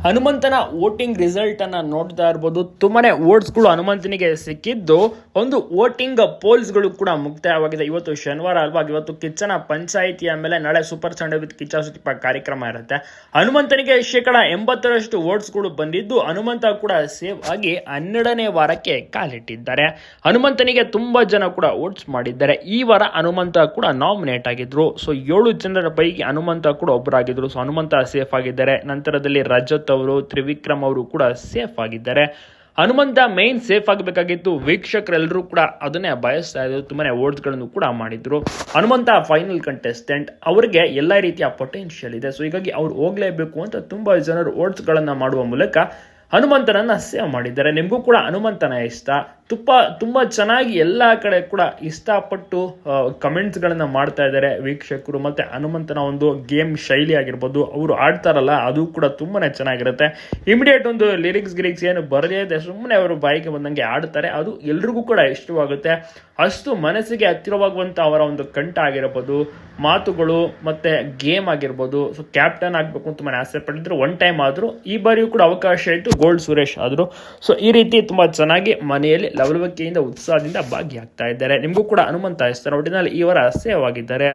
ಹನುಮಂತನ voting result ಅನ್ನ ನೋಡ್ತಾ ಇರ್ಬೋದು. ತುಂಬಾನೇ ವೋಟ್ಸ್ಗಳು ಹನುಮಂತನಿಗೆ ಸಿಕ್ಕಿದ್ದು. ಒಂದು ವೋಟಿಂಗ್ ಪೋಲ್ಸ್ಗಳು ಕೂಡ ಮುಕ್ತಾಯವಾಗಿದೆ. ಇವತ್ತು ಶನಿವಾರ ಅಲ್ವಾ, ಇವತ್ತು ಕಿಚ್ಚನ ಪಂಚಾಯಿತಿಯ ಮೇಲೆ ನಾಳೆ super Sunday with Kichcha Sudeep ಕಾರ್ಯಕ್ರಮ ಇರುತ್ತೆ. ಹನುಮಂತನಿಗೆ 80% ವೋಟ್ಸ್ಗಳು ಬಂದಿದ್ದು, ಹನುಮಂತ ಕೂಡ ಸೇವ್ ಆಗಿ 12ನೇ ವಾರಕ್ಕೆ ಕಾಲಿಟ್ಟಿದ್ದಾರೆ. ಹನುಮಂತನಿಗೆ ತುಂಬಾ ಜನ ಕೂಡ ವೋಟ್ಸ್ ಮಾಡಿದ್ದಾರೆ. ಈ ವಾರ ಹನುಮಂತ ಕೂಡ ನಾಮಿನೇಟ್ ಆಗಿದ್ರು. ಸೊ 7 ಜನರ ಪೈಕಿ ಹನುಮಂತ ಕೂಡ ಒಬ್ಬರಾಗಿದ್ರು. ಸೊ ಹನುಮಂತ ಸೇಫ್ ಆಗಿದ್ದಾರೆ. ನಂತರದಲ್ಲಿ ರಜತ್ ಅವರು, ತ್ರಿವಿಕ್ರಮ್ ಅವರು ಕೂಡ ಸೇಫ್ ಆಗಿದ್ದಾರೆ. ಹನುಮಂತ ಮೇನ್ ಸೇಫ್ ಆಗಬೇಕಾಗಿತ್ತು. ವೀಕ್ಷಕರೆಲ್ಲರೂ ಕೂಡ ಅದನ್ನೇ ಬಯಸ್ತಾ ಇದ್ರು. ತುಂಬಾನೇ ವೋಟ್ಸ್ಗಳನ್ನು ಕೂಡ ಮಾಡಿದ್ರು. ಹನುಮಂತ ಫೈನಲ್ ಕಂಟೆಸ್ಟೆಂಟ್, ಅವರಿಗೆ ಎಲ್ಲ ರೀತಿಯ ಪೊಟೆನ್ಷಿಯಲ್ ಇದೆ. ಸೊ ಹೀಗಾಗಿ ಅವ್ರು ಹೋಗ್ಲೇಬೇಕು ಅಂತ ತುಂಬಾ ಜನರು ವೋಟ್ಸ್ಗಳನ್ನ ಮಾಡುವ ಮೂಲಕ ಹನುಮಂತನನ್ನ ಸೇವ್ ಮಾಡಿದ್ದಾರೆ. ನಿಮಗೂ ಕೂಡ ಹನುಮಂತನ ಇಷ್ಟ, ತುಂಬಾ ಚೆನ್ನಾಗಿ ಎಲ್ಲ ಕಡೆ ಕೂಡ ಇಷ್ಟಪಟ್ಟು ಕಮೆಂಟ್ಸ್ಗಳನ್ನ ಮಾಡ್ತಾ ಇದ್ದಾರೆ ವೀಕ್ಷಕರು. ಮತ್ತೆ ಹನುಮಂತನ ಒಂದು ಗೇಮ್ ಶೈಲಿ ಆಗಿರ್ಬೋದು, ಅವರು ಆಡ್ತಾರಲ್ಲ ಅದು ಕೂಡ ತುಂಬಾನೇ ಚೆನ್ನಾಗಿರುತ್ತೆ. ಇಮಿಡಿಯೇಟ್ ಒಂದು ಲಿರಿಕ್ಸ್ ಏನು ಬರದೇ ಸುಮ್ಮನೆ ಅವರು ಬಾಯಿಗೆ ಬಂದಂಗೆ ಆಡ್ತಾರೆ. ಅದು ಎಲ್ರಿಗೂ ಕೂಡ ಇಷ್ಟವಾಗುತ್ತೆ. ಅಷ್ಟು ಮನಸ್ಸಿಗೆ ಹತ್ತಿರವಾಗುವಂತ ಅವರ ಒಂದು ಕಂಠ ಆಗಿರ್ಬೋದು, ಮಾತುಗಳು ಮತ್ತೆ ಗೇಮ್ ಆಗಿರ್ಬೋದು. ಸೊ ಕ್ಯಾಪ್ಟನ್ ಆಗ್ಬೇಕು ಅಂತ ತುಂಬಾ ಆಸೆ ಪಟ್ಟಿದ್ರು. ಒನ್ ಟೈಮ್ ಆದ್ರು, ಈ ಬಾರಿಯೂ ಕೂಡ ಅವಕಾಶ ಇತ್ತು, ಗೋಲ್ಡ್ ಸುರೇಶ್ ಆದ್ರು. ಸೊ ಈ ರೀತಿ ತುಂಬಾ ಚೆನ್ನಾಗಿ ಮನೆಯಲ್ಲಿ ಲವಲವಿಕೆಯಿಂದ ಉತ್ಸಾಹದಿಂದ ಭಾಗಿಯಾಗ್ತಾ ಇದ್ದಾರೆ. ನಿಮಗೂ ಕೂಡ ಹನುಮಂತ ಇಷ್ಟ. ಒಟ್ಟಿನಲ್ಲಿ ಈ ವಾರ ಸೇವ್ ಆಗಿದ್ದಾರೆ.